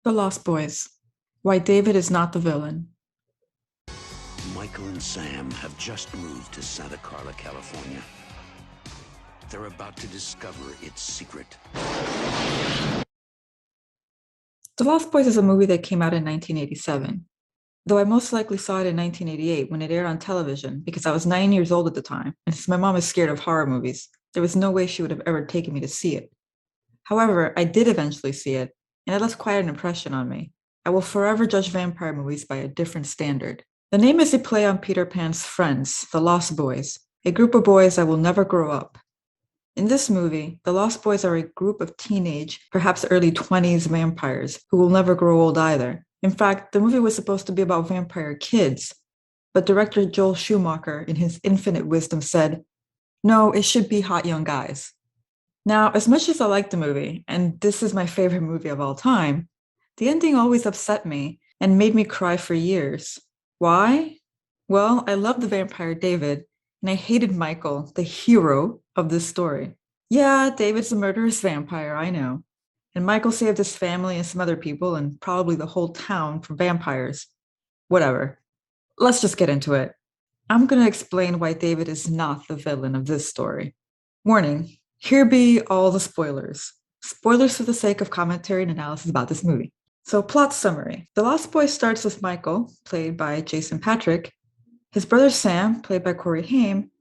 The Lost Boys. Why David is not the villain. Michael and Sam have just moved to Santa Carla, California. They're about to discover its secret. The Lost Boys is a movie that came out in 1987, though I most likely saw it in 1988 when it aired on television because I was 9 years old at the time, and since my mom is scared of horror movies, there was no way she would have ever taken me to see it. However, I did eventually see it, and it left quite an impression on me. I will forever judge vampire movies by a different standard. The name is a play on Peter Pan's friends, the Lost Boys, a group of boys that will never grow up. In this movie, the Lost Boys are a group of teenage, perhaps early 20s vampires who will never grow old either. In fact, the movie was supposed to be about vampire kids, but director Joel Schumacher, in his infinite wisdom, said, no, it should be hot young guys. Now, as much as I like the movie, and this is my favorite movie of all time, the ending always upset me and made me cry for years. Why? Well, I love the vampire David, and I hated Michael, the hero of this story. Yeah, David's a murderous vampire, I know. And Michael saved his family and some other people, and probably the whole town from vampires. Whatever. Let's just get into it. I'm going to explain why David is not the villain of this story. Warning, here be all the spoilers. Spoilers for the sake of commentary and analysis about this movie. So, plot summary. The Lost Boys starts with Michael, played by Jason Patric, his brother Sam, played by Corey Haim,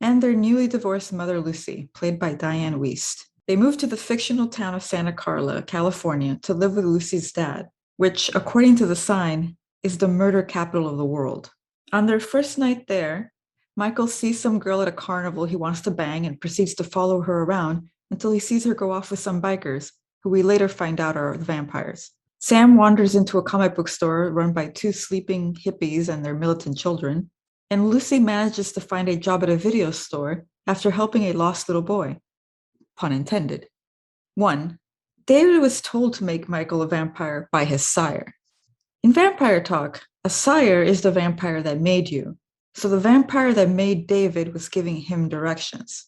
and their newly divorced mother Lucy, played by Diane Wiest. They moved to the fictional town of Santa Carla, California, to live with Lucy's dad, which, according to the sign, is the murder capital of the world. On their first night there, Michael sees some girl at a carnival he wants to bang and proceeds to follow her around until he sees her go off with some bikers, who we later find out are the vampires. Sam wanders into a comic book store run by two sleeping hippies and their militant children, and Lucy manages to find a job at a video store after helping a lost little boy. Pun intended. 1. David was told to make Michael a vampire by his sire. In vampire talk, a sire is the vampire that made you, so the vampire that made David was giving him directions.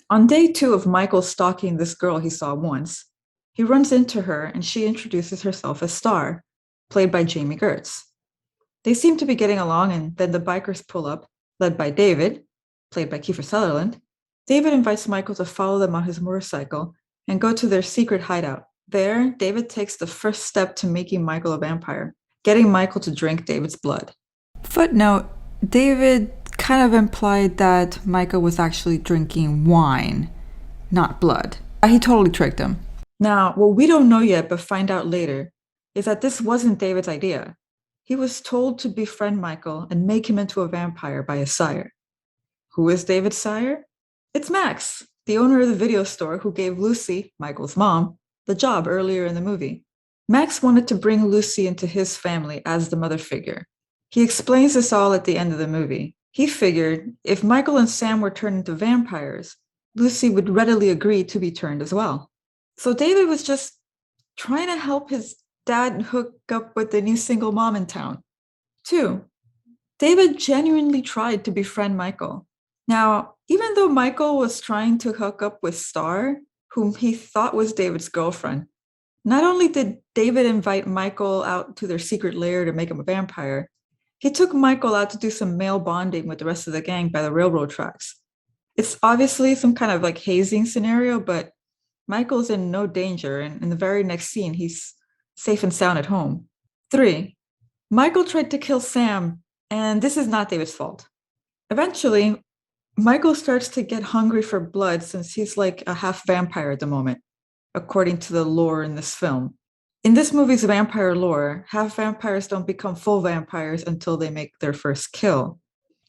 On day 2 of Michael stalking this girl he saw once, he runs into her and she introduces herself as Star, played by Jamie Gertz. They seem to be getting along, and then the bikers pull up, led by David, played by Kiefer Sutherland. David invites Michael to follow them on his motorcycle and go to their secret hideout. There, David takes the first step to making Michael a vampire, getting Michael to drink David's blood. Footnote, David kind of implied that Michael was actually drinking wine, not blood. He totally tricked him. Now, what we don't know yet, but find out later, is that this wasn't David's idea. He was told to befriend Michael and make him into a vampire by his sire. Who is David's sire? It's Max, the owner of the video store who gave Lucy, Michael's mom, the job earlier in the movie. Max wanted to bring Lucy into his family as the mother figure. He explains this all at the end of the movie. He figured if Michael and Sam were turned into vampires, Lucy would readily agree to be turned as well. So David was just trying to help his dad hook up with the new single mom in town. 2. David genuinely tried to befriend Michael. Now, even though Michael was trying to hook up with Star, whom he thought was David's girlfriend, not only did David invite Michael out to their secret lair to make him a vampire, he took Michael out to do some male bonding with the rest of the gang by the railroad tracks. It's obviously some kind of like hazing scenario, but Michael's in no danger, and in the very next scene, he's safe and sound at home. 3. Michael tried to kill Sam, and this is not David's fault. Eventually, Michael starts to get hungry for blood since he's like a half vampire at the moment, according to the lore in this film. In this movie's vampire lore, half vampires don't become full vampires until they make their first kill.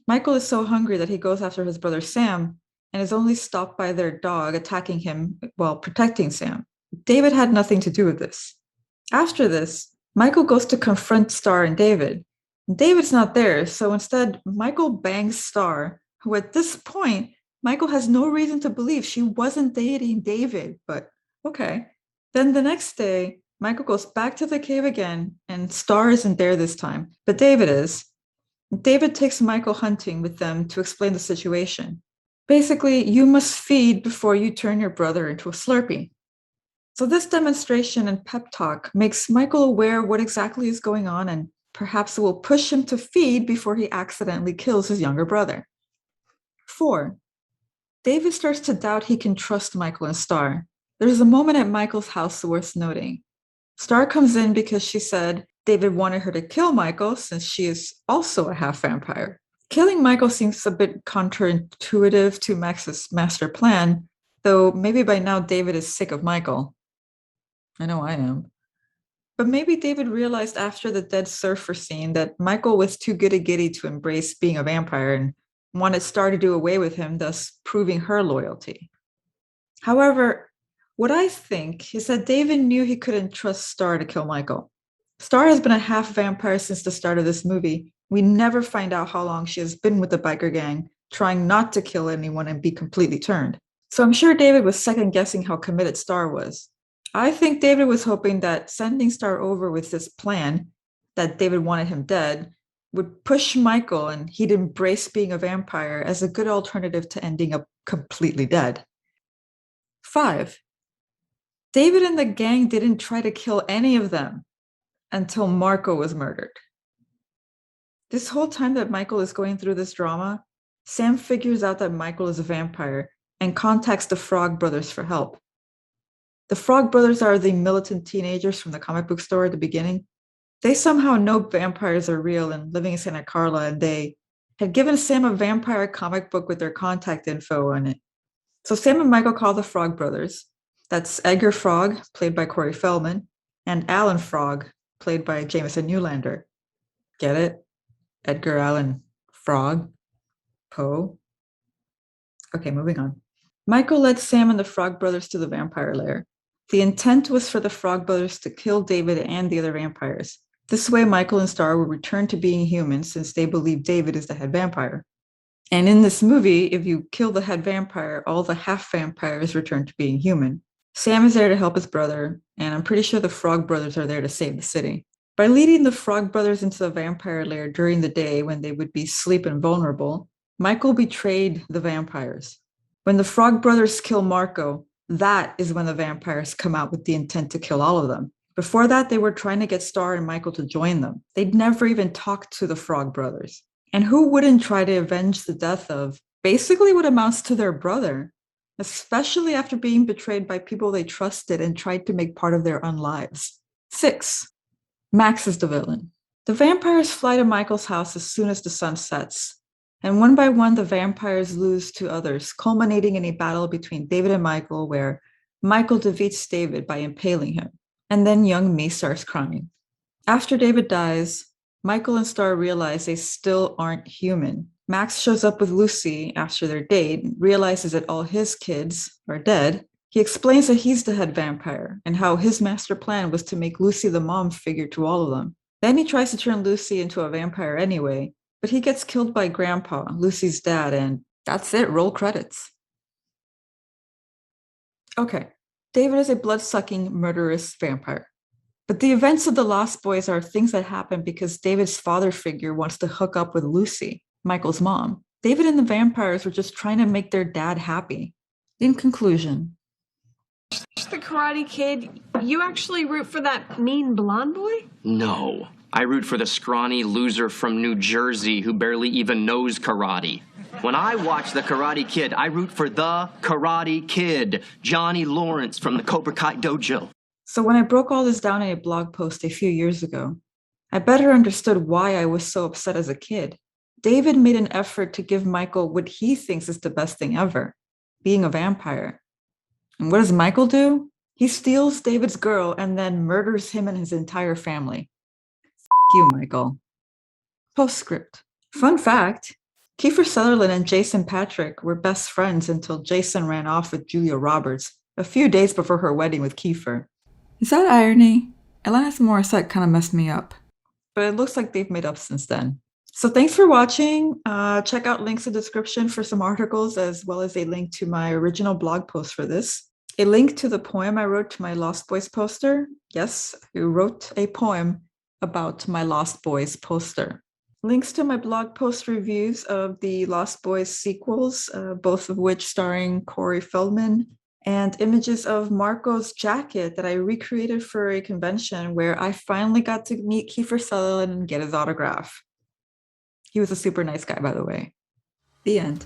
Michael is so hungry that he goes after his brother Sam and is only stopped by their dog attacking him while protecting Sam. David had nothing to do with this. After this, Michael goes to confront Star and David. David's not there, so instead, Michael bangs Star, who at this point, Michael has no reason to believe she wasn't dating David, but okay. Then the next day, Michael goes back to the cave again, and Star isn't there this time, but David is. David takes Michael hunting with them to explain the situation. Basically, you must feed before you turn your brother into a Slurpee. So this demonstration and pep talk makes Michael aware of what exactly is going on, and perhaps it will push him to feed before he accidentally kills his younger brother. 4. David starts to doubt he can trust Michael and Star. There's a moment at Michael's house worth noting. Star comes in because she said David wanted her to kill Michael since she is also a half vampire. Killing Michael seems a bit counterintuitive to Max's master plan, though maybe by now David is sick of Michael. I know I am. But maybe David realized after the dead surfer scene that Michael was too giddy to embrace being a vampire and wanted Star to do away with him, thus proving her loyalty. However, what I think is that David knew he couldn't trust Star to kill Michael. Star has been a half vampire since the start of this movie. We never find out how long she has been with the biker gang, trying not to kill anyone and be completely turned. So I'm sure David was second guessing how committed Star was. I think David was hoping that sending Star over with this plan, that David wanted him dead, would push Michael and he'd embrace being a vampire as a good alternative to ending up completely dead. 5. David and the gang didn't try to kill any of them until Marco was murdered. This whole time that Michael is going through this drama, Sam figures out that Michael is a vampire and contacts the Frog Brothers for help. The Frog Brothers are the militant teenagers from the comic book store at the beginning. They somehow know vampires are real and living in Santa Carla, and they had given Sam a vampire comic book with their contact info on it. So Sam and Michael call the Frog Brothers. That's Edgar Frog, played by Corey Feldman, and Alan Frog, played by Jameson Newlander. Get it? Edgar Allan Frog? Poe? Okay, moving on. Michael led Sam and the Frog Brothers to the vampire lair. The intent was for the Frog Brothers to kill David and the other vampires. This way, Michael and Star will return to being human since they believe David is the head vampire. And in this movie, if you kill the head vampire, all the half vampires return to being human. Sam is there to help his brother, and I'm pretty sure the Frog Brothers are there to save the city. By leading the Frog Brothers into the vampire lair during the day when they would be asleep and vulnerable, Michael betrayed the vampires. When the Frog Brothers kill Marco, that is when the vampires come out with the intent to kill all of them. Before that, they were trying to get Star and Michael to join them. They'd never even talked to the Frog Brothers. And who wouldn't try to avenge the death of basically what amounts to their brother, especially after being betrayed by people they trusted and tried to make part of their own lives? 6. Max is the villain. The vampires fly to Michael's house as soon as the sun sets. And one by one, the vampires lose to others, culminating in a battle between David and Michael, where Michael defeats David by impaling him. And then young me starts crying. After David dies, Michael and Star realize they still aren't human. Max shows up with Lucy after their date and realizes that all his kids are dead. He explains that he's the head vampire and how his master plan was to make Lucy the mom figure to all of them. Then he tries to turn Lucy into a vampire anyway, but he gets killed by Grandpa, Lucy's dad, and that's it, roll credits. Okay, David is a blood-sucking, murderous vampire. But the events of the Lost Boys are things that happen because David's father figure wants to hook up with Lucy, Michael's mom. David and the vampires were just trying to make their dad happy. In conclusion, The Karate Kid, you actually root for that mean blonde boy? No. I root for the scrawny loser from New Jersey who barely even knows karate. When I watch The Karate Kid, I root for the Karate Kid, Johnny Lawrence from the Cobra Kai Dojo. So when I broke all this down in a blog post a few years ago, I better understood why I was so upset as a kid. David made an effort to give Michael what he thinks is the best thing ever, being a vampire. And what does Michael do? He steals David's girl and then murders him and his entire family. You, Michael. Postscript. Fun fact, Kiefer Sutherland and Jason Patric were best friends until Jason ran off with Julia Roberts a few days before her wedding with Kiefer. Is that irony? Alanis Morissette kind of messed me up. But it looks like they've made up since then. So thanks for watching. Check out links in the description for some articles, as well as a link to my original blog post for this. A link to the poem I wrote to my Lost Boys poster. Yes, I wrote a poem about my Lost Boys poster. Links to my blog post reviews of the Lost Boys sequels, both of which starring Corey Feldman, and images of Marco's jacket that I recreated for a convention where I finally got to meet Kiefer Sutherland and get his autograph. He was a super nice guy, by the way. The end.